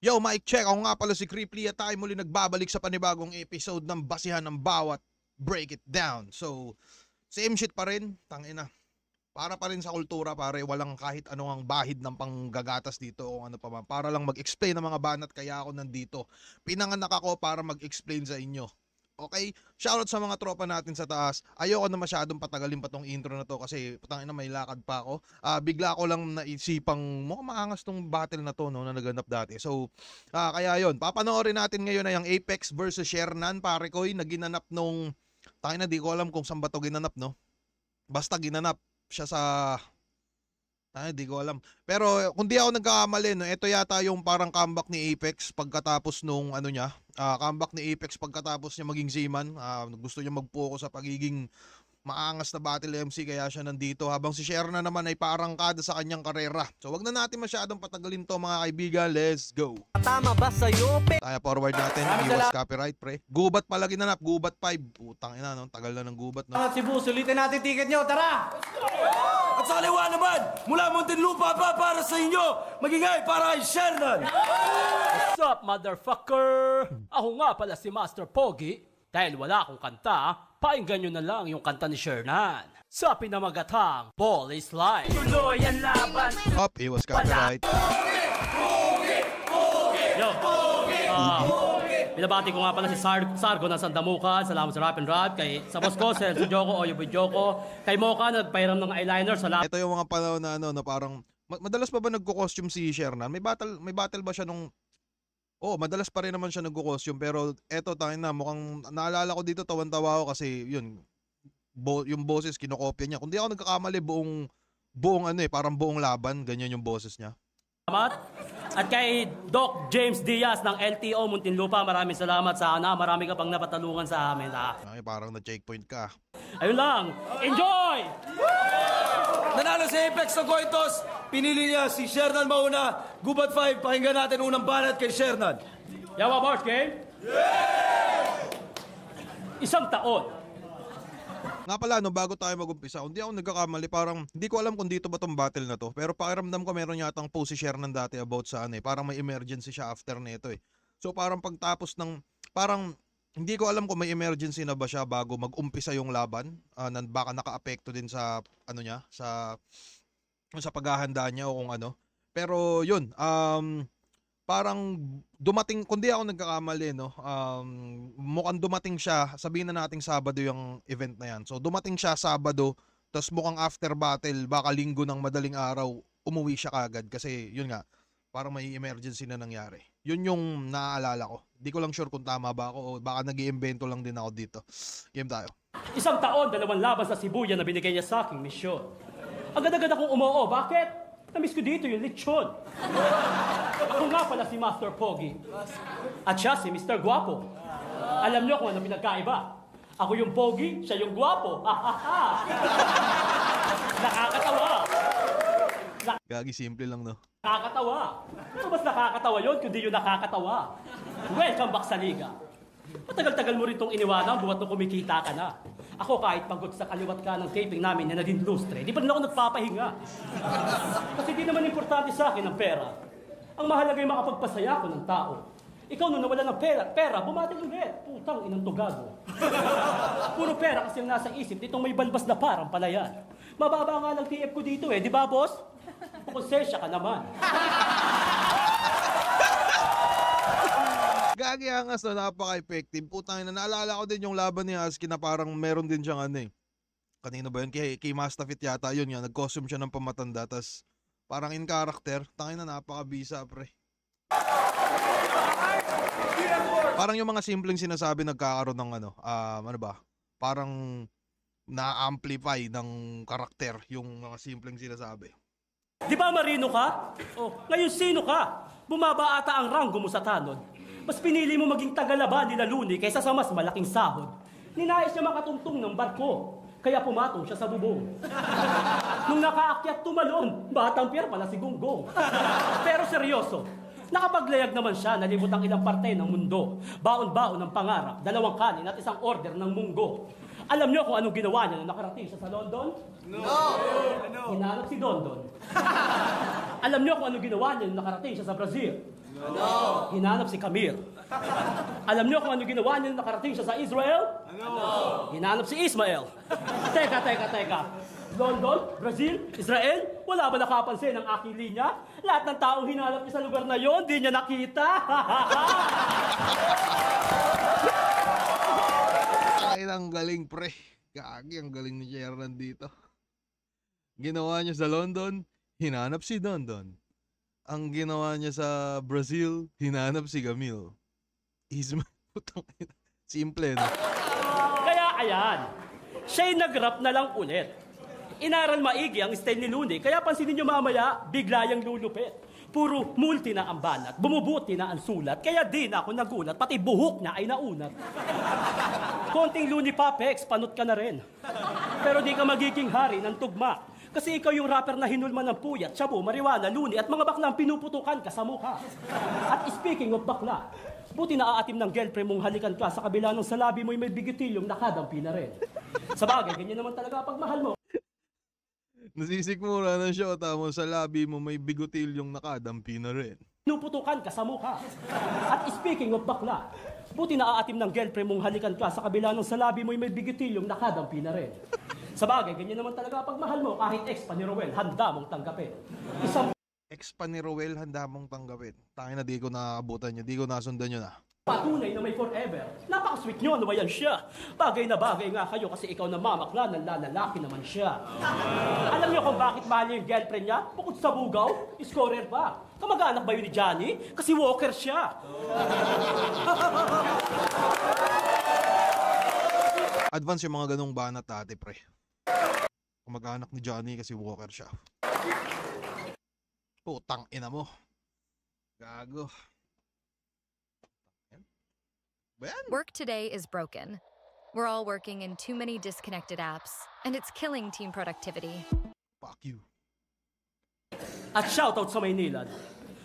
Yo, mic check. Ako nga pala si Creeply at tayo muli nagbabalik sa panibagong episode ng basihan ng bawat break it down. So, same shit pa rin. Tangina. Para pa rin sa kultura, pare. Walang kahit anong bahid ng panggagatas dito o ano pa man. Para lang mag-explain ng mga banat kaya ako nandito. Pinanganak ako para mag-explain sa inyo. Okay? Shoutout sa mga tropa natin sa taas. Ayoko na masyadong patagalin pa tong intro na to kasi putangin na may lakad pa ako. Bigla ko lang naisipang mukhang maangas tong battle na to no, na naganap dati. So, kaya yon. Papanoorin natin ngayon na yung Apex versus Shernan, pare ko, na ginanap nung tangina, di ko alam kung saan ba to ginanap, no? Basta ginanap siya sa di ko alam. Pero kung di ako nagkakamali, no, ito yata yung parang comeback ni Apex pagkatapos nung ano niya, comeback ni Apex pagkatapos niya maging Z-Man. Gusto niya mag-focus sa pagiging maangas na battle MC kaya siya nandito. Habang si Sherna naman ay parangkada sa kanyang karera. So wag na natin masyadong patagalin to mga kaibigan. Let's go. Tama ba sa'yo? Tayo forward natin. Iwas copyright, pre. Gubat pala ginanap. Gubat 5. Putang ina, no? Tagal na ng gubat, no? Cebu, sulitin natin ticket nyo. Tara! At sa kaliwa naman, mula Muntinlupa pa para sa inyo, magingay para kay Shernan. What's up, motherfucker? Ako nga pala si Master Pogi. Dahil wala akong kanta, painggan nyo na lang yung kanta ni Shernan. Sa pinamagatang Ball is Life. Tuloy ang laban. Up, iwas copyright. Yo, binabati ko nga pala si Sargo ng Sandamukan. Salamat sa Rap and Rod. Sa boss ko, si Joko o Yuboy Joko. Kay Mocha, nagpairam ng eyeliner. Salamat. Ito yung mga panahon na ano, na parang, madalas pa ba nagko-costume si Shernan? May battle ba siya nung... Oh, madalas pa rin naman siya nagko-costume, pero eto tayo na mukhang naalala ko dito, tawan-tawa ako kasi yun, yung boses kinokopya niya. Kung di ako nagkakamali, buong ano parang buong laban, ganyan yung boses niya. At kay Doc James Diaz ng LTO Muntinlupa, maraming salamat. Sana marami ka pang napatalungan sa amin. Ay, parang na-checkpoint ka. Ayun lang. Enjoy! Nanalo si Apex ng Coitos. Pinili niya si Shernan mauna. Gubat 5, pakinggan natin unang banat kay Shernan. Yawa Bars Game? Yeah! Isang taon. Nga pala, no, bago tayo mag-umpisa, kung di ako nagkakamali, parang hindi ko alam kung dito ba tong battle na to. Pero pakiramdam ko meron yatang post si Shernan dati about sa ano parang may emergency siya after nito So parang pagtapos ng, parang hindi ko alam kung may emergency na ba siya bago mag-umpisa yung laban. Baka naka-apekto din sa ano niya, sa paghahanda niya o kung ano. Pero yun, parang dumating, kundi ako nagkakamali, no, mukhang dumating siya, sabihin na nating Sabado yung event na yan. So dumating siya Sabado, tapos mukhang after battle, baka Linggo ng madaling araw, umuwi siya kagad kasi yun nga, parang may emergency na nangyari. Yun yung naaalala ko. Di ko lang sure kung tama ba ako o baka nag-iimbento lang din ako dito. Game tayo. Isang taon, 2 laban sa Sibuya na binigay niya sa aking misyon. Agad-agad akong umoo. Bakit? Namiss ko dito yung lechon. Ako nga pala si Master Pogi. At siya si Mr. Guapo. Alam niyo kung ano pinagkaiba. Ako yung Pogi, siya yung Guapo. Nakakatawa. Gagi, simple lang, no? Nakakatawa. Ano mas nakakatawa yun kundi yung nakakatawa? Welcome back sa Liga. Matagal-tagal mo rin itong iniwanan buhat nung kumikita ka na. Ako kahit pagod sa kaliwat ka ng taping namin na naging lustre, di pa rin ako nagpapahinga. Kasi di naman importante sa akin ang pera. Ang mahalaga ay makapagpasaya ko ng tao. Ikaw nung nawala ng pera, bumatil ulit. Putang inang tugago. Puro pera kasi ang nasa isip nitong may balbas na parang palayan. Mababa nga lang TF ko dito di ba boss? Konsensya ka naman. Gagi angas na napaka-effective. Putang ina, naalala ko din yung laban ni Husky na parang meron din siyang ano kanino ba yun? Kay Mastafit yata yun nga. Nag-costume siya ng pamatanda. Tas parang in character. Tangin na napaka-bisa, pre. Parang yung mga simpleng sinasabi nagkakaroon ng ano ba? Parang na-amplify ng karakter yung mga simpleng sinasabi. Di ba marino ka? Oh, ngayon sino ka? Bumaba ata ang ranggo mo sa tanod. Mas pinili mo maging tagalaban ni Luni kaysa sa mas malaking sahod. Ninais niya makatungtong ng barko, kaya pumatong siya sa bubong. Nung nakaakyat tumalon, batang Pierre pala si Gunggong. Pero seryoso, Nakapaglayag naman siya, nalibot ang ilang parte ng mundo. Baon-baon ng pangarap, 2 kanin at 1 order ng munggo. Alam niyo kung anong ginawa niya nung nakarating siya sa London? No! Hinanap si Dondon. Alam niyo kung anong ginawa niya nung nakarating siya sa Brazil? No! Hinanap si Camille. Alam niyo kung anong ginawa niya nung nakarating siya sa Israel? No! Hinanap si Ismael. Teka. London, Brazil, Israel, wala ba nakapansin ang aking linya? Lahat ng taong hinanap niya sa lugar na yon, di niya nakita. Ay, ang galing, pre. Gagi, ang galing ni Shernan dito. Ginawa niya sa London, hinanap si Dondon. Ang ginawa niya sa Brazil, hinanap si Camille. Putang ina. Simple, no? Kaya ayan, siya'y nag-rap na lang ulit. Inaral maigi ang style ni Looney, kaya pansinin nyo mamaya, bigla yang lulupit. Puro multi na ang banat, bumubuti na ang sulat, kaya di na ako nagulat, pati buhok na ay naunat. Konting Looney Papex, panot ka na rin. Pero di ka magiging hari ng tugma. Kasi ikaw yung rapper na hinulman ng puyat, shabu, marijuana, Looney, at mga baklang pinuputukan ka sa mukha. At speaking of bakla, buti na aatim ng girlfriend mong halikan ka sa kabila ng salabi mo'y may bigitilyong nakadampi na rin. Sa bagay, ganyan naman talaga pag mahal mo. Nasisikmura na siya, tamo sa labi mo may bigotilyong nakadampi na rin. Pinuputukan ka sa mukha. At speaking of bakla, buti na aatim ng girlfriend mong halikan ka sa kabila ng salabi mo'y may bigitilyong nakadampi na rin. Sa bagay, ganyan naman talaga pag mahal mo, kahit ex pa ni Rowel, handa mong tanggapin. Ex pa ni Rowel, handa mong tanggapin. Tangin na, di ko nakaabutan niya, di ko nasundan yun ah. Patunay na may forever. Napaka-sweet nyo, ano ba yan siya? Bagay na bagay nga kayo kasi ikaw na mamakla, nanlalaki naman siya. Alam niyo kung bakit mahal niyo yung girlfriend niya? Bukod sa bugaw, scorer pa. Kamag-anak ba yun ni Johnny? Kasi walker siya. Advance yung mga ganong banat dati, pre. Kamag-anak ni Johnny kasi walker siya. Putang ina mo. Gago. Work today is broken. We're all working in too many disconnected apps, and it's killing team productivity. Fuck you. At shoutout sa Maynilad.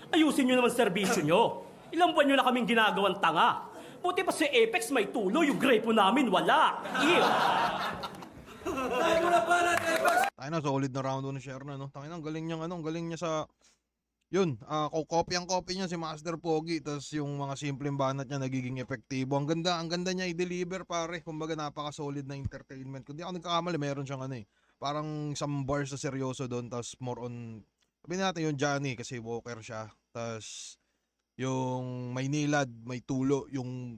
Ayusin nyo naman serbisyo nyo. Ilang buwan nyo na kaming ginagawang tanga. Buti pa si Apex may tulo, yung grape namin wala. Ew. Tayo na, solid na round 1 ni Sherna, no? Tayo na, ang galing niya sa... Yun, copy niya si Master Pogi, tapos yung mga simpleng banat niya nagiging epektibo. Ang ganda niya i-deliver, pare. Kumbaga napaka-solid na entertainment. Kung di ako nagkakamali, meron siyang parang some bars na seryoso doon, tapos more on, sabihin natin yung Johnny, kasi walker siya. Tapos yung may nilad, may tulo, yung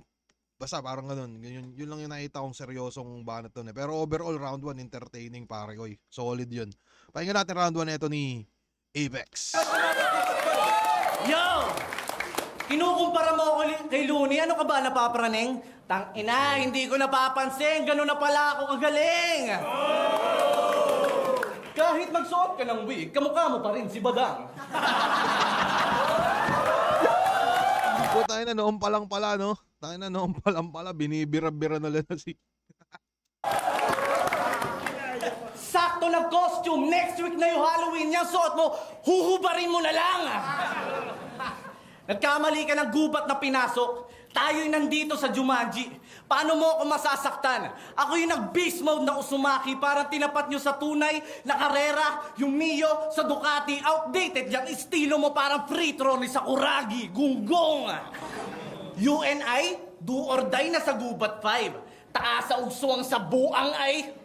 basta parang ganun. Yun lang yung nakita kong seryosong banat doon. Pero overall, round 1, entertaining, pare ko. Solid yun. Pakinggan natin round 1 ito ni Apex. Yo! Kinukumpara mo ako kay Looney. Ano ka ba, napapraning? Tangina, hindi ko napapansin. Ganun na pala ako kagaling. Kahit magsuot ka ng wig, kamukha mo pa rin si Badang. Po tayo na noong palang pala, no? Tayo na noong palang pala, binibira-bira na lang na si... Sakto ng costume. Next week na yung Halloween. Yung suot mo, huhubarin mo na lang. Nagkamali ka ng gubat na pinasok. Tayo'y nandito sa Jumanji. Paano mo ako masasaktan? Ako yung nag-beast mode na Uzumaki. Parang tinapat nyo sa tunay na karera. Yung Mio sa Ducati. Outdated yung estilo mo. Parang free throw ni Sakuragi. Gunggong. UNI, do or die na sa gubat 5. Taas sa ugsuang sa buang ay...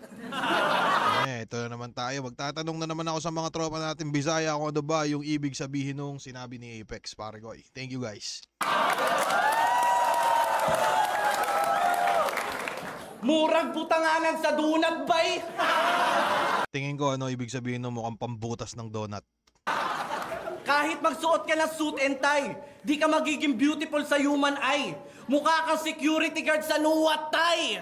Ito na naman tayo. Magtatanong na naman ako sa mga tropa natin Bisaya kung ano ba yung ibig sabihin nung sinabi ni Apex, pare ko. Thank you, guys. Murag butanganan sa donut, bay! Tingin ko ano ibig sabihin nung mukhang pambutas ng donut. Kahit magsuot ka ng suit and tie, di ka magiging beautiful sa human eye. Mukha kang security guard sa Nuwat Thai.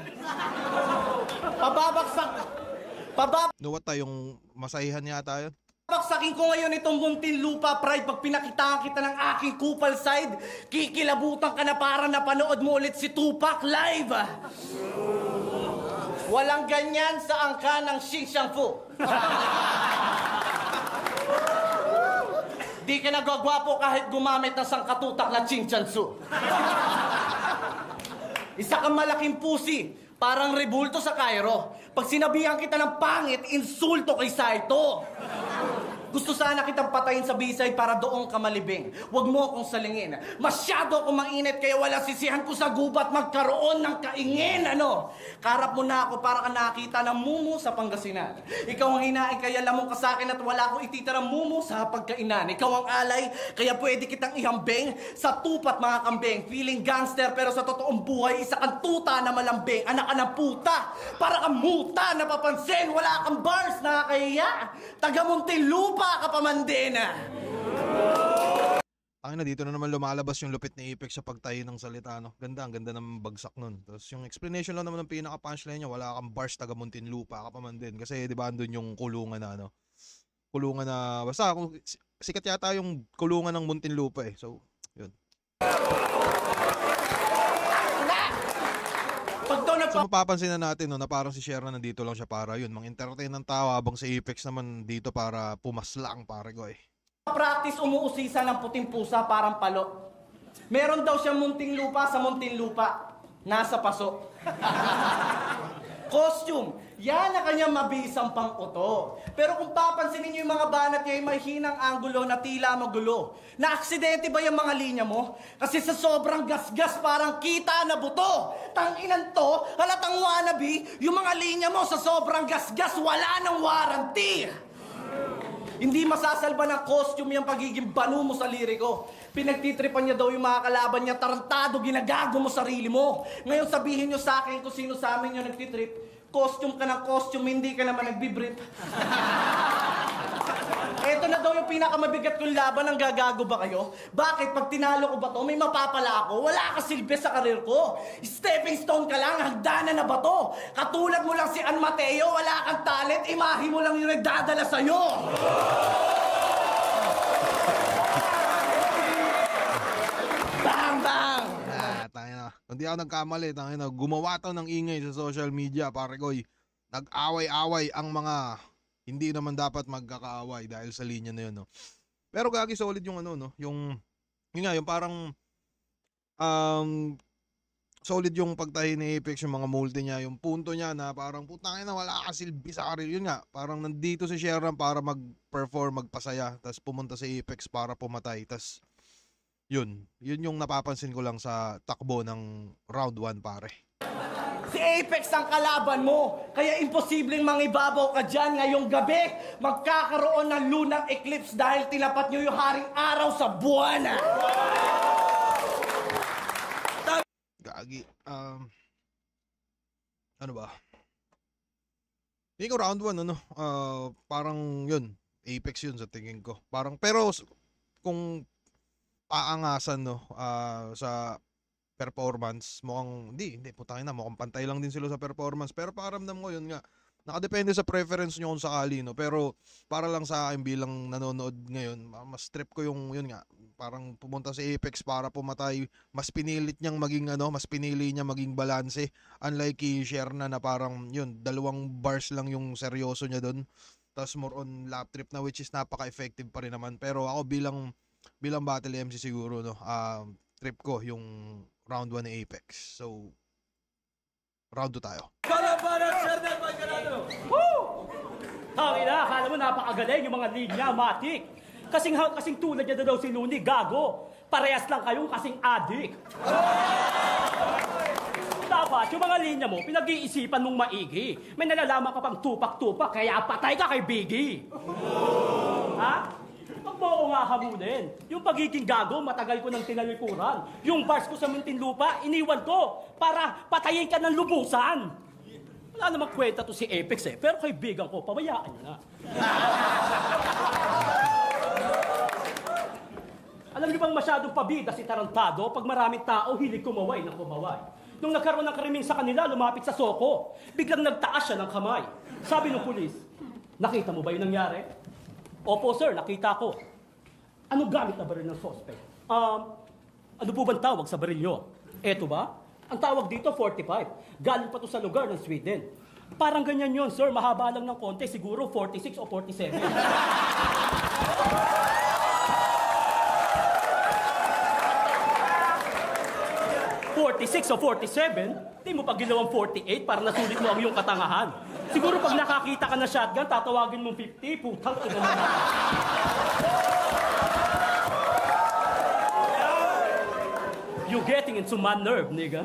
Nuwat yung masahihan yata yun? Pabaksakin ko ngayon itong munting lupa, pride. Pag pinakitaan kita ng aking kupal side, kikilabutan ka na para napanood mo ulit si Tupac live. Walang ganyan sa angka ng Xing Fu. Di ka nagwagwapo kahit gumamit ng sangkatutak na chinchansu. Isa kang malaking pusi, parang rebulto sa Cairo. Pag sinabihan kita ng pangit, insulto kay Saito. Gusto sana kitang patayin sa bisay para doon ka malibing. Huwag mo akong salingin. Masyado akong mainit kaya wala sisihan ko sa gubat magkaroon ng kaingin, ano? Karap mo na ako para ka nakita ng mumu sa Pangasinan. Ikaw ang hinain kaya lamang ka sa akin at wala akong ititirang mumu sa pagkainan. Ikaw ang alay kaya pwede kitang ihambing sa tupat mga kambing. Feeling gangster pero sa totoong buhay isa kang tuta na malambing. Anak ka ng puta. Para kang muta napapansin. Wala kang bars nakakahiya. Taga Muntinlupa ka pamandena. Ang na dito na naman lumalabas yung lupit ni Apex sa pagtayo ng salita, no? Ganda, ang ganda ng bagsak nun. Tapos yung explanation lang naman ng pinaka-punchline niya, wala kang bars, taga Muntinlupa ka pa man din. Kasi di ba andun yung kulungan na, ano? Kulungan na, basta kung sikat yata yung kulungan ng Muntinlupa eh. So, yun. So mapapansin na natin, no, na parang si Sherna nandito lang siya para yun, mang-entertain ng tao habang si Apex naman dito para pumaslang, pare ko eh. Practice umuusisa ng puting pusa parang palo. Meron daw siyang Muntinlupa sa Muntinlupa. Nasa paso. Costume. Yan ang kanyang mabisang pang-uto. Pero kung papansinin niyo yung mga banat niya, may hinang anggulo na tila magulo. Na-aksidente ba yung mga linya mo? Kasi sa sobrang gasgas parang kita na buto. Tanginan to, halatang wannabe, yung mga linya mo sa sobrang gasgas wala ng warranty. Hindi masasalba ng costume yung pagiging banu mo sa liriko. Pinagtitripan niya daw yung mga kalaban niya, tarantado, ginagago mo sarili mo. Ngayon sabihin niyo sa akin kung sino sa amin yung nagtitrip. Costume ka ng costume, hindi ka naman nagbibrip. Eto na daw yung pinakamabigat kong laban, ang gagago ba kayo? Bakit? Pag tinalo ko ba to, may mapapala ako? Wala ka silbi sa karir ko. Stepping stone ka lang, hagdanan na ba to? Katulad mo lang si An Mateo, wala kang talent, imahe mo lang yung nagdadala sa'yo. Bang, bang! Tangina. Hindi ako nagkamali, tangina. Gumawa to ng ingay sa social media, pare ko. Nag-away-away ang mga hindi naman dapat magkakaaway dahil sa linya na yun, no. Pero gagi solid yung ano, no, yung nga, yung parang solid yung pagtahi ni Apex, yung mga multi niya, yung punto niya na parang putangin na wala ka silbi sa karir. Yun nga, parang nandito si Sherran para mag-perform, magpasaya, tas pumunta si Apex para pumatay, tas yun yung napapansin ko lang sa takbo ng round 1, pare. Si Apex ang kalaban mo, kaya imposibleng mangibabaw ka dyan ngayong gabi. Magkakaroon ng lunang eclipse dahil tinapat nyo yung haring araw sa buwan. Gagi, ano ba? Hindi ko round 1, ano, parang yun, Apex yun sa tingin ko. Parang, pero kung paangasan, no, sa performance, mukhang hindi putangin na, mukhang pantay lang din sila sa performance, pero pakiramdam ko yun nga, nakadepende sa preference nyo kung sakali, no, pero para lang sa akin bilang nanonood ngayon, mas trip ko yung yun nga, parang pumunta si Apex para pumatay, mas pinilit niyang maging ano, mas pinili niya maging balanse, unlike kay Sherna na parang yun, 2 bars lang yung seryoso niya doon, tapos more on lap trip na, which is napaka-effective pa rin naman. Pero ako bilang battle MC siguro, no, trip ko yung round 1 ni Apex. So, round 2 tayo. Woo! Tangina, akala mo napakagaling yung mga linya, matik. Kasing tulad niya daw si Looney, gago. Parehas lang kayong kasing adik. Dapat yung mga linya mo, pinag-iisipan mong maigi. May nalalaman ka pang tupak-tupak, kaya patay ka kay Biggie. Ha? Huwag mo ako nga hamunin. Yung pagiging gago, matagal ko nang tinalikuran. Yung bars ko sa Muntinlupa, iniwan ko para patayin ka ng lubusan. Wala namang kwenta to si Apex eh, pero kaibigan ko, pabayaan niya na. Alam niyo bang masyadong pabida si Tarantado? Pag maraming tao, hilig kumaway ng kumaway. Nung nagkaroon ng krimen sa kanila, lumapit sa soko. Biglang nagtaas siya ng kamay. Sabi ng pulis, nakita mo ba yung nangyari? Opo sir, nakita ko. Anong gamit na baril ng suspect? Ano po bang tawag sa baril nyo? Eto ba? Ang tawag dito, 45. Galing pa to sa lugar ng Sweden. Parang ganyan yon sir. Mahaba lang ng konti. Siguro 46 o 47. 46 o 47, di mo pa ginawang 48 para nasulit mo ang iyong katangahan. Siguro pag nakakita ka ng shotgun, tatawagin mong 50, putang ina naman. You're getting into my nerve, nigga.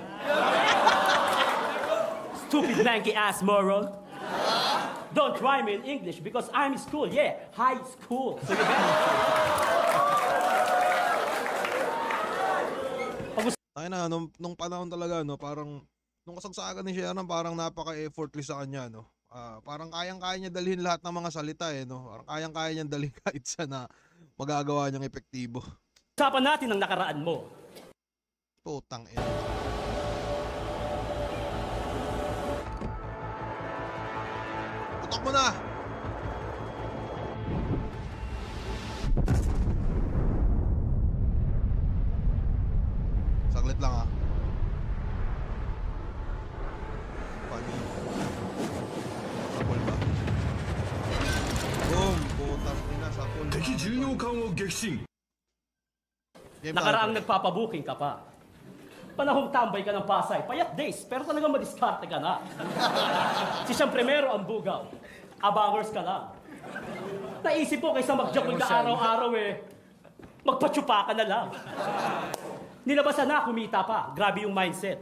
Stupid lanky ass moron. Don't try me in English because I'm in school, yeah, high school. So you get Ay na, nung panahon talaga, no, parang, nung kasagsagan ni Sharon, parang napaka-effortless sa kanya, no. Parang kayang-kaya niya dalhin lahat ng mga salita, no. Parang kayang-kaya niya dalhin kahit sa na magagawa niyang epektibo. Usapan natin ang nakaraan mo. Putang ina. Putok mo na! Saglit lang, Pani. Sapol ba? Boom! Putang ina, sapol. Game Nakaraang time. nagpapabuking ka pa. Panahong tambay ka ng Pasay, payat days, pero talagang madiskarte ka na. Si siyang primero ang bugaw, abangers ka lang. Naisip ko kaysa mag-jakul ka araw-araw magpatsupa ka na lang. Nilabasan na, kumita pa. Grabe yung mindset.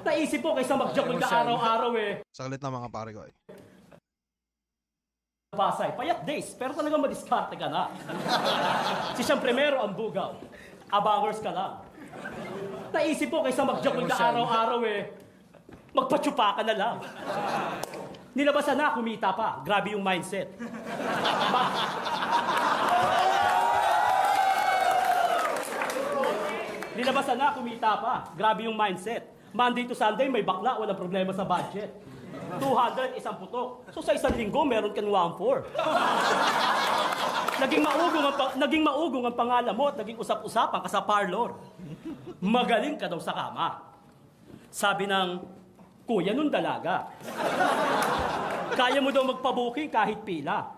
Naisip ko kaysa mag-jakul ka araw-araw Saglit na mga pare ko. Pasay, payat days, pero talagang madiskarte ka na. Si siyang primero ang bugaw, abangers ka lang. Naisip ko kaysa mag-jakul ka araw-araw magpatsupa ka na lang. Nilabasan na, kumita pa. Grabe yung mindset. Nilabasan na, kumita pa. Grabe yung mindset. Monday to Sunday, may bakla, walang problema sa budget. 200, isang putok. So sa isang linggo, meron kang 1-4. Naging maugong ang pangalan mo at naging usap-usapan ka sa parlor. Magaling ka daw sa kama. Sabi ng kuya nung dalaga. Kaya mo daw magpabuking kahit pila.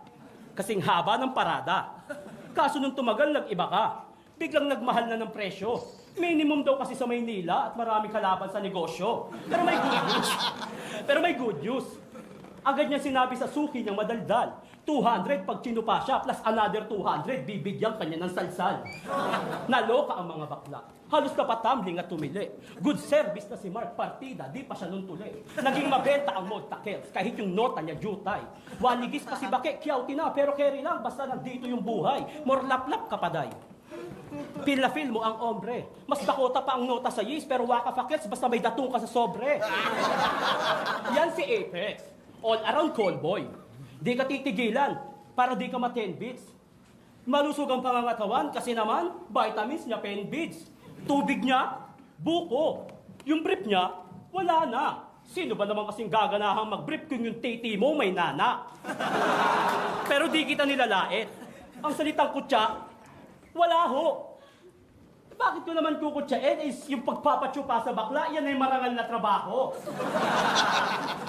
Kasing haba ng parada. Kaso nung tumagal, nag-iba ka. Biglang nagmahal na ng presyo. Minimum daw kasi sa Maynila at marami kalaban sa negosyo. Pero may good news. Agad niya sinabi sa suki niyang madaldal. 200 pag chinupa siya plus another 200 bibigyan kanya ng salsal. Naloka ang mga bakla. Halos kapatumbling at tumili. Good service na si Mark Partida, di pa siya nun tuli. Naging mabenta ang mod takels kahit yung nota niya jutay. Waligis pa si Bake, kiyauti na pero carry lang basta nandito yung buhay. More lap-lap kapaday. Feel mo ang ombre. Mas dakota pa ang nota sa yis, pero waka fakets basta may datong ka sa sobre. Yan si Apex. All around call boy. Di ka titigilan para di ka ma-10 beats. Malusog ang pangangatawan kasi naman vitamins niya 10 beats. Tubig niya, buko. Yung brief niya, wala na. Sino ba naman kasing gaganahang mag-brief kung yung titi mo may nana? Pero di kita nilalait. Ang salitang kutsa, wala ho. Bakit ko naman kukutsain is yung pagpapatsupa sa bakla, yan ay marangal na trabaho.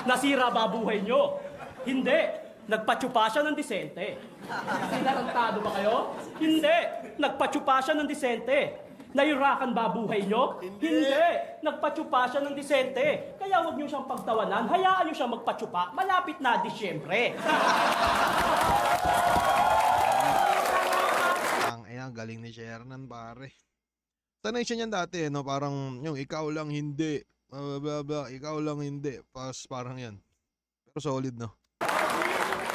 Nasira ba buhay nyo? Hindi. Nagpatsupa siya ng disente. Sinarantado ba kayo? Hindi. Nagpatsupa siya ng disente. Nayurakan ba buhay nyo? Hindi. Nagpatsupa siya ng disente. Kaya huwag nyo siyang pagtawanan. Hayaan nyo siyang magpatsupa. Malapit na Disyembre. Galing ni Shernan, pare. Tanay siya niyan dati, no? Parang yung ikaw lang hindi. Ikaw lang hindi. Parang yan. Pero solid, no?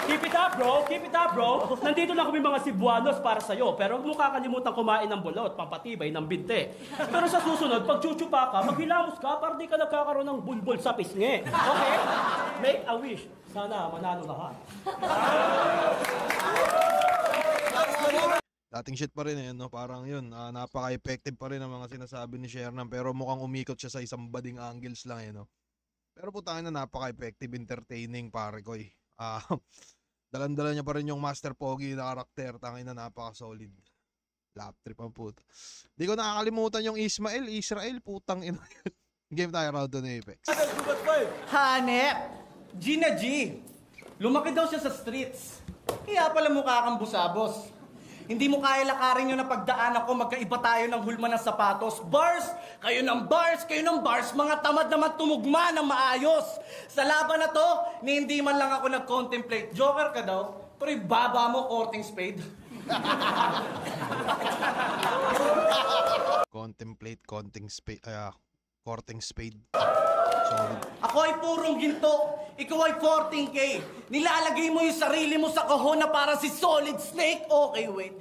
Keep it up, bro. Keep it up, bro. Nandito lang kami mga Cebuanos para sa'yo. Pero huwag mo kakalimutan kumain ng bulot, pampatibay ng binte. Pero sa susunod, pag chuchupa ka, maghilamos ka para di ka nagkakaroon ng bulbul sa pisngi. Okay? Make a wish. Sana manalo lahat. Dating shit pa rin no? Parang yun, napaka-effective pa rin ang mga sinasabi ni Shernan, pero mukhang umikot siya sa isang bading angles lang no? Pero putangin na napaka-effective, entertaining pare ko dalan-dala niya pa rin yung Master Pogi na karakter, tangin na napaka-solid. Lap trip ang puto. Di ko nakakalimutan yung Israel, putang ina. Game tayo round to ni Apex. Hanep! Gina G! Lumaki daw siya sa streets. Kaya pala mukha kang busabos. Hindi mo kaya lakarin yung napagdaan ako, magkaiba tayo ng hulma ng sapatos. Bars! Kayo ng bars! Kayo ng bars! Mga tamad naman tumugma ng maayos! Sa laban na to, ni hindi man lang ako nag-contemplate. Joker ka daw, pero ibaba mo courting spade. Contemplate, courting spade. Solid. Ako ay purong ginto, ikaw ay 14K. Nilalagay mo yung sarili mo sa kahon na para si Solid Snake. Okay, wait.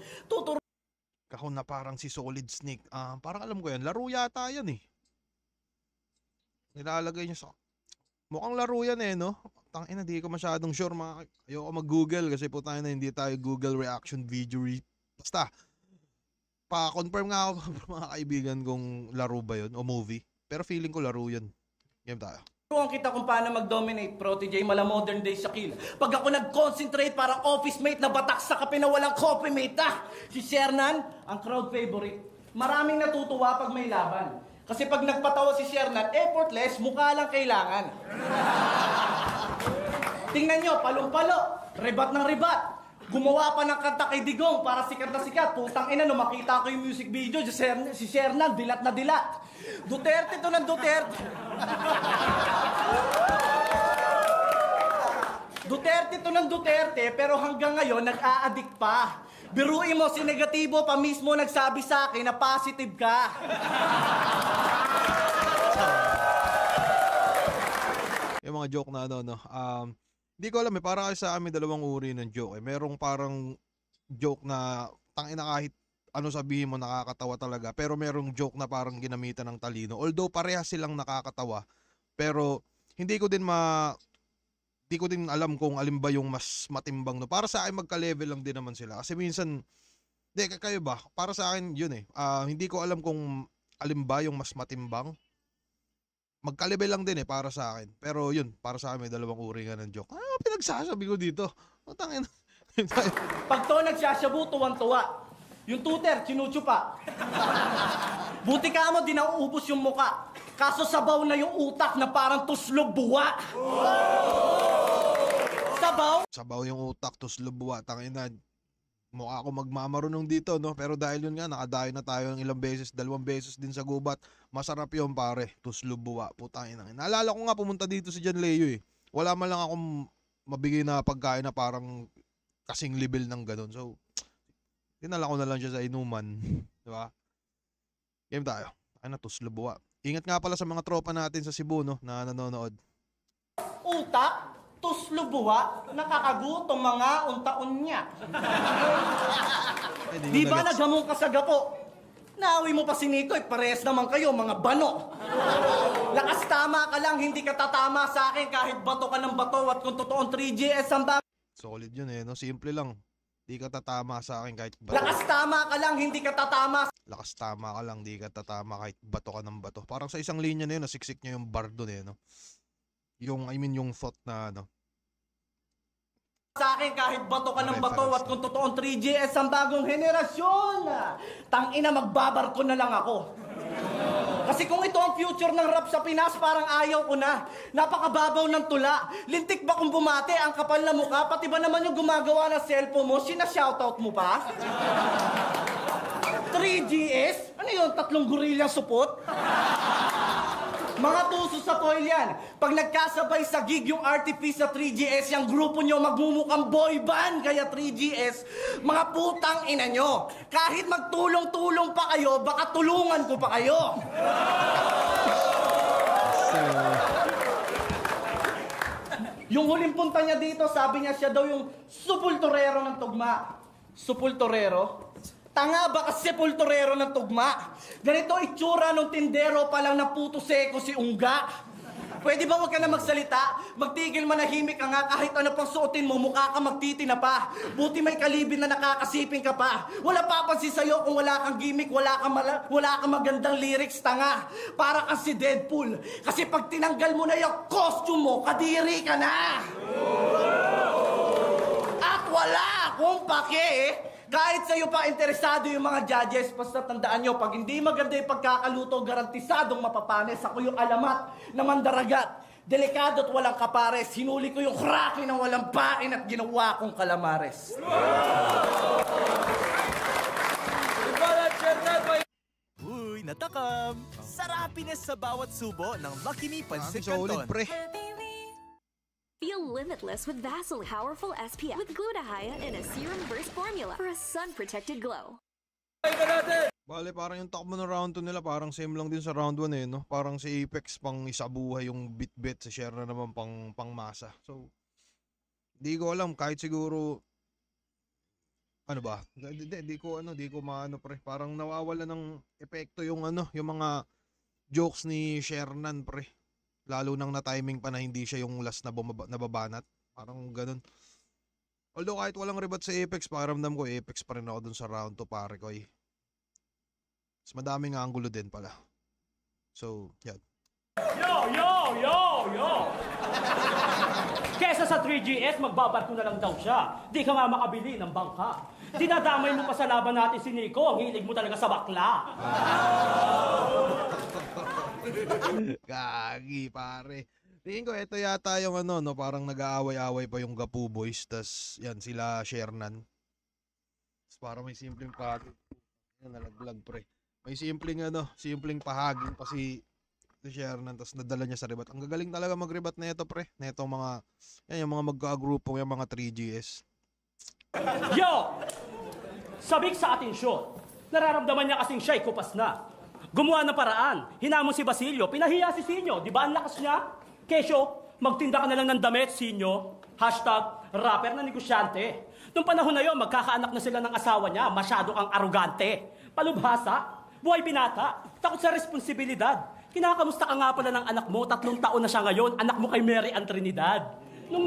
Kahon na parang si Solid Snake. Parang alam ko yan. Laro yata yan eh. Nilalagay niya sa... Mukhang laro yan eh, no? Tangina, di ko masyadong sure. Ayoko mag-google kasi po tayo na hindi tayo Google reaction video. Basta, pa-confirm nga ako mga kaibigan kung laro ba yun o movie. Pero feeling ko laro yun. Game tayo. Turuan kita kung paano mag-dominate, Protege, mala modern day Shaquille. Pag ako nag-concentrate parang office mate na batak sa kape na walang coffee mate, Si Shernan, ang crowd favorite. Maraming natutuwa pag may laban. Kasi pag nagpatawa si Shernan, effortless, mukha lang kailangan. Tingnan nyo, palong-palo, rebat ng rebat. Gumawa pa ng kanta kay Digong para sikat na sikat. Putang ina, nung makita ko yung music video, si Shernan, dilat na dilat. Duterte to ng Duterte. Duterte to ng Duterte, pero hanggang ngayon, nag-a-addict pa. Biruin mo, si negatibo pa mismo nagsabi sa akin na positive ka. Yung mga joke na hindi ko alam eh, para kasi sa amin dalawang uri ng joke eh. Merong parang joke na tangina kahit ano sabihin mo nakakatawa talaga, pero merong joke na parang ginamitan ng talino. Although parehas silang nakakatawa, pero hindi ko din alam kung alin ba yung mas matimbang no. Para sa akin magka-level lang din naman sila. Kasi minsan kayo ba? Para sa akin yun eh. Hindi ko alam kung alin ba yung mas matimbang. Magka-level lang din eh para sa akin. Pero yun, para sa akin may dalawang uri nga ng joke. Pinagsasabi ko dito. Tangin. Pag to nagsasyabu, tuwan-tuwa. Yung tuter, chinuchupa. Buti ka mo, di nauubos yung muka. Kaso sabaw na yung utak na parang tuslog buwa. Sabaw? Sabaw yung utak, tuslog buwa. Tangina. Mukha ako magmamarunong dito, no? Pero dahil yun nga, nakadayo na tayo ng ilang beses, 2 beses din sa gubat. Masarap yun, pare. Tuslog buwa. Putangin. Naalala ko nga pumunta dito si John Leo eh. Wala man lang akong mabigay na pagkain na parang kasing level ng ganun. So, dinala ko na lang siya sa inuman. Diba? Game tayo. Ay na, tuslog buwa. Ingat nga pala sa mga tropa natin sa Cebu, no? Na nanonood. Utak? Tuslubuwa, nakakagutom mga untaon niya. Di ba naghamong ka sa gapo? Naawi mo pa si Nicoy, parehas naman kayo, mga bano. Lakas tama ka lang, hindi ka tatama sa akin kahit bato ka ng bato at kung totoong 3GS ang bag... Solid yun eh, no? Simple lang. Di ka tatama sa akin kahit bato. Lakas tama ka lang, hindi ka tatama. Lakas tama ka lang, di ka tatama kahit bato ka ng bato. Parang sa isang linya na yun, nasiksik niya yung bar doon eh, no? Yung thought na sa akin kahit bato ka ng bato at kung totoong 3GS ang bagong henerasyon. Tangina, magbabarko na lang ako. Kasi kung ito ang future ng rap sa Pinas, parang ayaw ko na. Napakababaw ng tula. Lintik ba kung bumate ang kapal na mukha? Pati ba naman yung gumagawa ng cellphone mo, sina-shoutout mo pa? 3GS? Ano yun? 3 gorilyang supot? Mga tuso sa foil yan. Pag nagkasabay sa gig yung artifice sa 3GS, yung grupo nyo magmumukhang boy band, kaya 3GS, mga putang ina nyo. Kahit magtulong-tulong pa kayo, baka tulungan ko pa kayo. Yung huling punta niya dito, sabi niya siya daw yung supulturero ng tugma. Supulturero? Tanga, baka sepulturero ng tugma. Ganito itsura nung tindero pa lang na puto seko si Ungga. Pwede ba wag ka na magsalita? Magtigil manahimik ka nga kahit ano pang suotin mo, mukha ka magtitina pa. Buti may kalibin na nakakasiping ka pa. Wala papansin sa'yo kung wala kang gimmick, wala kang magandang lyrics, tanga. Para kang si Deadpool. Kasi pag tinanggal mo na yung costume mo, kadiri ka na. At wala akong pake kahit sa'yo pa interesado yung mga judges, basta tandaan nyo, pag hindi maganda yung pagkakaluto, garantisadong mapapanis. Ako yung alamat na mandaragat. Delikado at walang kapares. Hinuli ko yung kraki ng walang pain at ginawa kong kalamares. Uy, natakam! Sarapines sa bawat subo ng Lucky Me Pancit Solid, Canton. pre. Feel limitless with Vaseline Powerful SPF with glutathione in a serum burst formula for a sun-protected glow. Bale, parang yung takbo ng round 2 nila, parang same lang din sa round 1 eh, no? Parang si Apex pang isa buhay yung bit-bit, si Sierra naman pang masa. So, di ko alam, kahit siguro, ano ba? Di ko maano pre. Parang nawawala ng epekto yung yung mga jokes ni Shernan pre. Lalo nang na-timing pa na hindi siya yung last na nababanat. Parang ganun. Although kahit walang rebat sa Apex, pakiramdam ko Apex pa rin ako dun sa round 2 pare ko eh. Mas madaming angulo din pala. So, yan. Yo! Kesa sa 3GS, magbabarko na lang daw siya. Di ka nga makabili ng bangka. Dinadamay mo pa sa laban natin si Nico. Ang hilig mo talaga sa bakla. Gagi, pare. Tingin ko, ito yata yung parang nag-aaway-aaway pa yung Gapu Boys. Tas, yan, sila Shernan. Tas parang may simpleng pahaging. Nalaglag, pre. May simpleng pahaging pa si Shernan. Tas nadala niya sa rebat. Ang gagaling talaga mag-rebat na ito, pre. Na itong yung mga magka-grupo, yung mga 3GS. Yo! Sabik sa atensyon. Nararamdaman niya kasing siya'y kupas na. Gumawa ng paraan. Hinamon si Basilio. Pinahiya si Sinyo. Di ba ang lakas niya? Kesyo, magtinda ka na lang ng damit, Sinyo. #rapper na negosyante. Nung panahon na yon, magkakaanak na sila ng asawa niya. Masyado kang arugante. Palubhasa. Buhay binata. Takot sa responsibilidad. Kinakamusta ka nga pala ng anak mo. 3 taon na siya ngayon. Anak mo kay Mary Ann Trinidad. Nung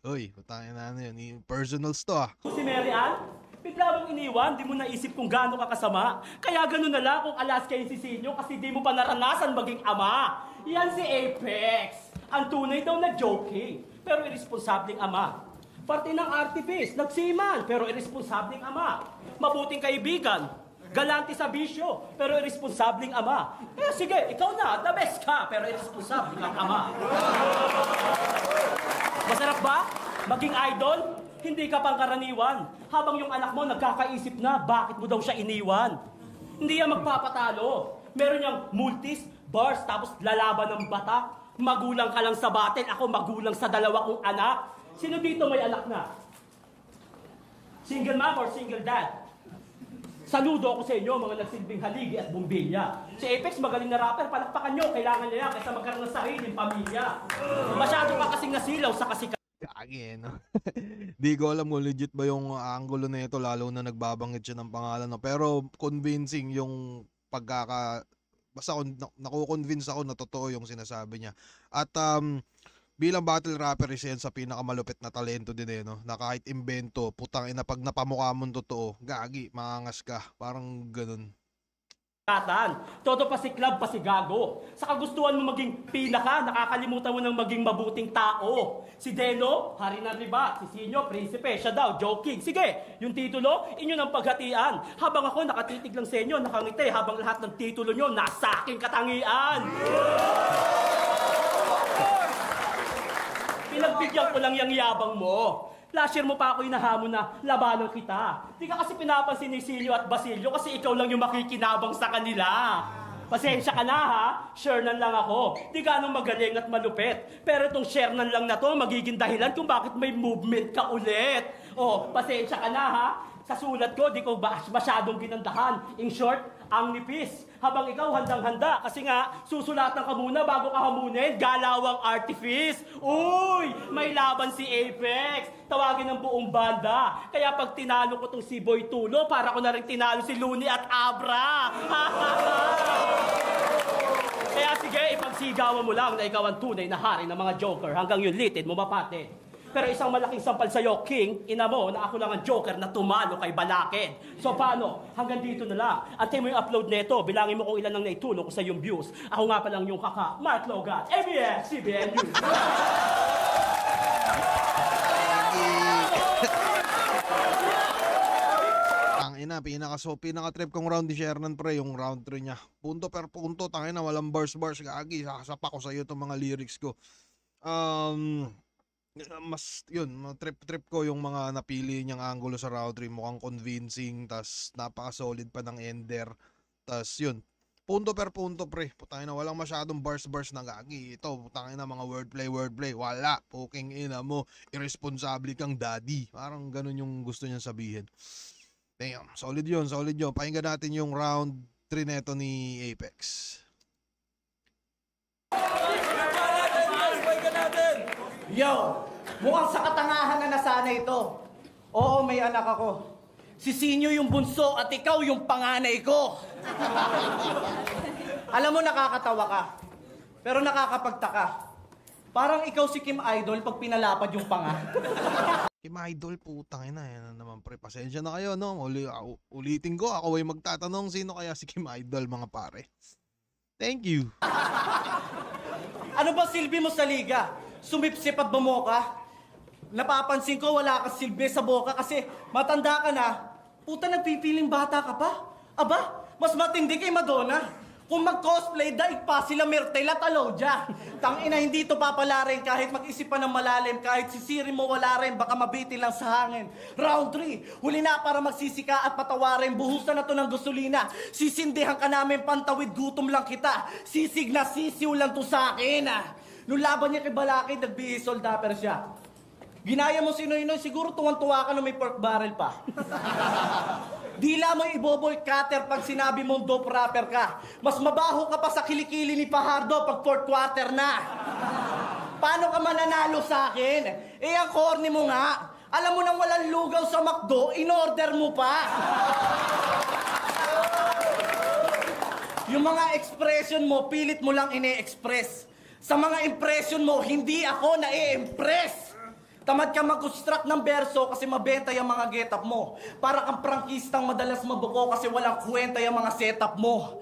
Uy, putangin na yun. Personals to ah. si Mary Ann, bigla mong iniwan, di mo naisip kung gaano ka kasama. Kaya ganun na lang kung alas kayo si Sinyo kasi di mo pa naranasan maging ama. Yan si Apex. Ang tunay daw na joking, pero irresponsableng ama. Parte ng artifice, nagsiman, pero irresponsableng ama. Mabuting kaibigan, galante sa bisyo, pero irresponsableng ama. Sige, ikaw na, the best ka, pero irresponsableng ang ama. Masarap ba? Maging idol? Hindi ka pangkaraniwan. Habang yung anak mo nagkakaisip na, bakit mo daw siya iniwan? Hindi yan magpapatalo. Meron niyang multis, bars, tapos lalaban ng bata. Magulang ka lang sa battle, ako magulang sa 2 kong anak. Sino dito may anak na? Single mom or single dad? Saludo ako sa inyo, mga nagsilbing haligi at bumbilya. Si Apex, magaling na rapper, palakpakan nyo, kailangan niya yan kaysa magkaroon ng sariling pamilya. Masyado pa kasing nasilaw sa kasikat. Kagi, no? Di ko alam kung legit ba yung angulo na ito, lalo na nagbabanggit siya ng pangalan. No? Pero convincing yung basta nakukonvince ako na totoo yung sinasabi niya. At bilang battle rapper isa yan sa pinakamalupit na talento din eh, no? Na kahit imbento, putang ina, pag napamukha mo totoo, gagi, maangas ka. Parang ganun. Todo pa si club, pa si gago. Sa kagustuhan mo maging pinaka, nakakalimutan mo ng maging mabuting tao. Si Deno, hari ng riba. Si Sinyo, prinsipe. Siya daw, joking. Sige, yung titulo, inyo ng paghatian. Habang ako nakatitig lang sa inyo, nakangiti. Habang lahat ng titulo nyo, nasa aking katangian. Pinagbigyan ko lang yung yabang mo. Last year mo pa ako inahamon na labanan kita. Di ka kasi pinapansin ni Silio at Basilio kasi ikaw lang yung makikinabang sa kanila. Pasensya ka na ha, Shernan lang ako. Di ganong magaling at malupit. Pero itong Shernan lang na to magiging dahilan kung bakit may movement ka ulit. Pasensya ka na ha. Sa sulat ko, di ko masyadong ginandahan. In short, ang nipis. Habang ikaw handang-handa. Kasi nga, susulatan ka muna bago ka hamunin. Galawang artifice. Uy! May laban si Apex. Tawagin ng buong banda. Kaya pag tinalo ko tong si Boy Tulo, para ko na rin tinalo si Looney at Abra. Kaya sige, ipagsigawan mo lang na ikaw ang tunay na hari ng mga joker. Hanggang yun litid mo mapate. Pero isang malaking sampal sa'yo, King, ina mo, na ako lang ang joker na tumalo kay Balakid. So paano? Hanggang dito na lang. Antay mo yung upload nito. Bilangin mo kung ilan ang naitulong ko sa yung views. Ako nga palang yung kaka, Mark Logan, ABS-CBN News. Tangina, pinaka-trip kong round ni Shernan pre, yung round 3 niya. Punto per punto, tangina, walang bars, gagi. Sasapa ko sa iyo itong mga lyrics ko. Mas yun, trip ko yung mga napili niyang angulo sa round 3, mukhang convincing, tas napaka-solid pa ng Ender. Tas yun, punto per punto pre. Putangin na walang masyadong bars na gagi. Ito, putangin na mga wordplay. Wala. Puking ina mo, irresponsible kang daddy. Parang ganun yung gusto niyang sabihin. Damn, solid yun. Pakinggan natin yung round 3 neto ni Apex. Yo, mukhang sa katangahan na nasana ito. Oo, may anak ako. Si Sinyo yung bunso at ikaw yung panganay ko. Alam mo, nakakatawa ka. Pero nakakapagtaka. Parang ikaw si Kim Idol pag pinalapad yung panga. Kim Idol, putang ina. Yan na naman pre. Pasensya na kayo, no? Ulitin ko. Ako ay magtatanong sino kaya si Kim Idol, mga pare. Thank you. Ano ba silbi mo sa liga? Sumipsip at bumoka? Napapansin ko wala kang silbi sa boka kasi matanda ka na. Puta, nagpipiling bata ka pa? Aba, mas matindi kay Madonna. Kung mag-cosplay, daig pa sila Myrtle at Alodia. Tangina, hindi to papalarin kahit mag-isip pa ng malalim. Kahit sisiri mo wala rin, baka mabitin lang sa hangin. Round 3, huli na para magsisika at patawarin. Buhusan na to ng gasolina. Sisindihan ka namin, pantawid, gutom lang kita. Sisig na sisiw lang to sa akin. Nung laban niya kay Balakid, nagbihis soldaper siya. Ginaya mo si Noy, siguro tuwang-tuwa ka na may pork barrel pa. Dila mo iboboy cutter pag sinabi mong dope rapper ka. Mas mabaho ka pa sa kilikili ni Fajardo pag fourth quarter na. Paano ka mananalo sa akin? Eh, ang corny mo nga. Alam mo nang walang lugaw sa McDo, in-order mo pa. Yung mga expression mo, pilit mo lang ine-express. Sa mga impression mo, hindi ako na-i-impress. Tamad ka mag-construct ng berso kasi mabenta yung mga get-up mo. Para kang prangkistang madalas mabuko kasi walang kwenta yung mga setup mo.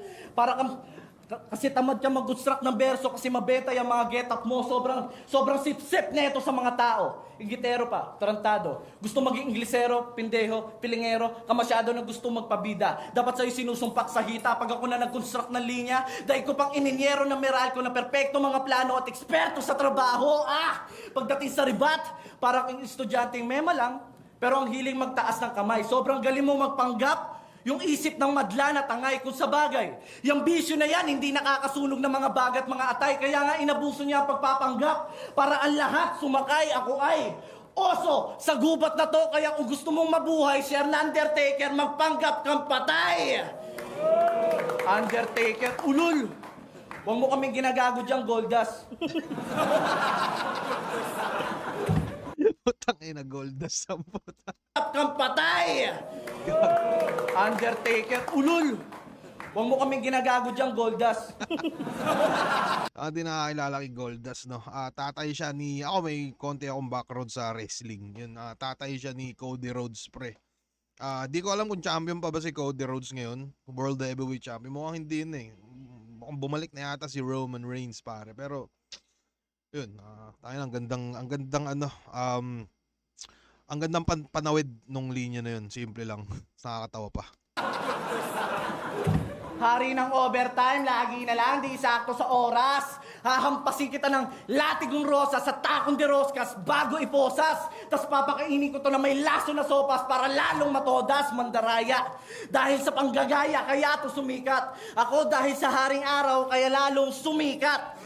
Kasi tamad ka mag-construct ng berso kasi mabenta yung mga get-up mo. Sobrang sip-sip na ito sa mga tao. Igitero pa, tarantado. Gusto maging inglesero, pindeho, pilingero, ka masyado na gusto magpabida. Dapat sa'yo sinusumpak sa hita pag ako na nag-construct ng linya. Dahil ko pang ininyero ng Meralco na perpekto mga plano at eksperto sa trabaho. Pagdating sa ribat, parang ang estudyanteng mema lang, pero ang hiling magtaas ng kamay. Sobrang galing mo magpanggap. Yung isip ng madla na tangay kung sa bagay. Yung bisyo na yan, hindi nakakasunog ng mga bagat, mga atay. Kaya nga inabuso niya ang pagpapanggap. Para ang lahat sumakay, ako ay oso sa gubat na to. Kaya kung gusto mong mabuhay, share na Undertaker, magpanggap kang patay. Undertaker, ulul. Huwag mo kaming ginagago dyan, Goldas. Putang ina, Goldas sa puta. Kang patay. Undertaker, ulul. Huwag mo kaming ginagago dyan, Goldas. Hindi nakakilala kay Goldas, no? Tatay siya ni... Ako may konti akong background sa wrestling. Yun, tatay siya ni Cody Rhodes, pre. Di ko alam kung champion pa ba si Cody Rhodes ngayon. World Heavyweight Champion. Mukhang hindi yun eh. Mukhang bumalik na yata si Roman Reigns, pare. Pero, yun. Tayo ang gandang ano... ang gandang panawid nung linya na yun. Simple lang. Nakakatawa pa. Hari ng overtime, lagi na lang, di sakto sa oras. Hahampasin kita ng latigong rosa sa takong de roskas bago iposas. Tas papakainin ko to na may laso na sopas para lalong matodas, mandaraya. Dahil sa panggagaya, kaya to sumikat. Ako dahil sa haring araw, kaya lalong sumikat.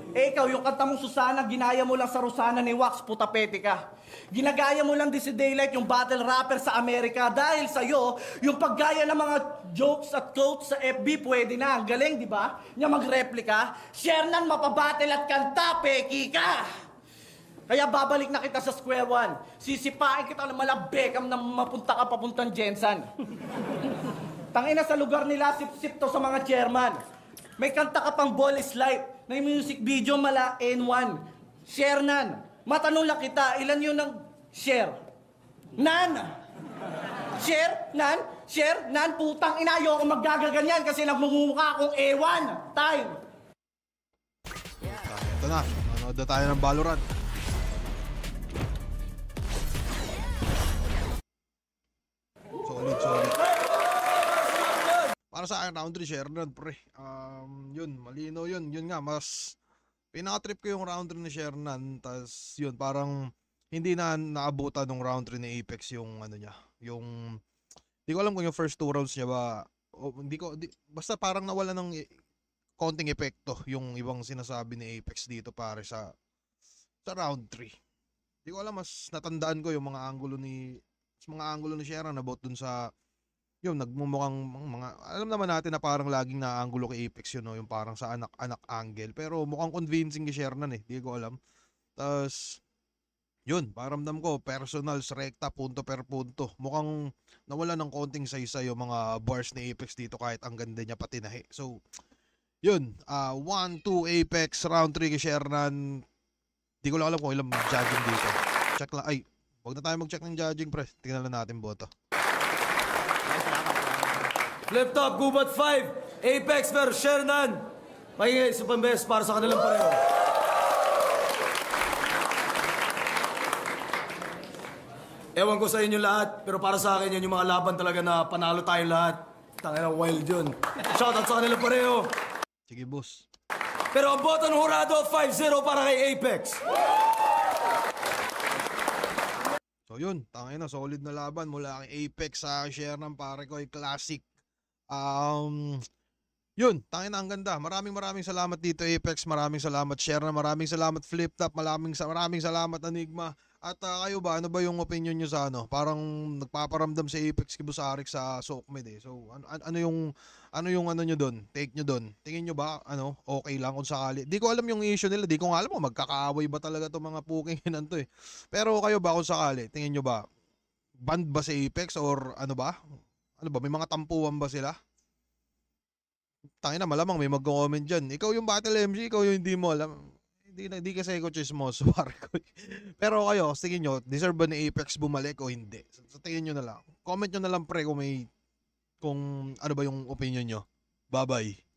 Ikaw, yung kanta mong Susana, ginaya mo lang sa Rosana ni Wax, putapete ka. Ginagaya mo lang din si Daylight, yung battle rapper sa Amerika. Dahil sa'yo, yung paggaya ng mga jokes at quotes sa FB, pwede na. Ang galing, di ba? Niya magreplika. Share nan, mapabattle at kanta, peki ka. Kaya babalik na kita sa square one. Sisipain kita ng malabekam na mapunta ka papuntang Jensen. Tangina sa lugar nila, sip-sip to sa mga chairman. May kanta ka pang Ball is Life. May music video mala N1. Share nan. Matanong lang kita, ilan yun ang share? Nan! Share? Nan? Share? Nan? Putang ina, ayoko maggagaganyan kasi nagmumukha akong ewan. Time! Ito na. Manood na tayo ng Valorant. Solid. Para sa akin, round 3 share nun, pre. Yun, malino yun. Yun nga, mas Pinaka-trip ko yung round 3 ni Shernan, tas yun, parang hindi na naabutan nung round 3 ni Apex yung ano niya, yung, hindi ko alam kung yung first 2 rounds niya ba, basta parang nawala ng konting epekto yung ibang sinasabi ni Apex dito pare sa round 3. Hindi ko alam, mas natandaan ko yung mga angulo ni Shernan about dun sa yung nagmumukhang mga, alam naman natin na parang laging naangulo kay Apex yun, no? Yung parang sa anak angle, pero mukhang convincing kay Shernan eh, di ko alam. Tapos yun, paramdam ko personals, rekta, punto per punto, mukhang nawala ng konting saysay yung mga bars ni Apex dito kahit ang ganda niya patinahi. So yun, 1-2 Apex, round 3 kay Shernan. Di ko lang alam kung ilang judging dito. Check lang, ay, wag na tayo mag-check ng judging pre, tingnan lang natin boto. Flip top, Gubat 5, Apex versus Shernan. Pakingay sa pambes para sa kanilang pareho. Ewan ko sa inyo lahat, pero para sa akin yan yung mga laban talaga na panalo tayo lahat. Tangina, wild yun. Shoutout sa kanilang pareho. Sige boss. Pero ang boto ng hurado, 5-0 para kay Apex. So yun, tangina, solid na laban mula kay Apex sa Shernan pare ko, ay classic. Yun, tangina, ang ganda. Maraming salamat dito Apex, maraming salamat Shernan, maraming salamat Flip Top, maraming salamat Enigma. At kayo ba, ano ba yung opinion nyo sa ano? Parang nagpaparamdam si Apex Kibusarik sa Sokmed eh. So ano yung ano nyo doon? Take nyo doon. Tingin nyo ba ano, okay lang kung sakali? Di ko alam yung issue nila, di ko nga alam kung magkakaaway ba talaga 'tong mga pukinginan to eh. Pero kayo ba kung sakali, tingin nyo ba band ba si Apex or ano ba? Ano ba, may mga tampuan ba sila? Tangina, malamang may magko-comment diyan. Ikaw yung Battle MC, ikaw yung hindi mo alam. Hindi kasi ako chismoso pare ko. Pero kayo, tingin nyo, deserve ba ni Apex bumalik o hindi? So tingin nyo na lang. Comment nyo na lang pre kung ano ba yung opinion nyo. Bye-bye.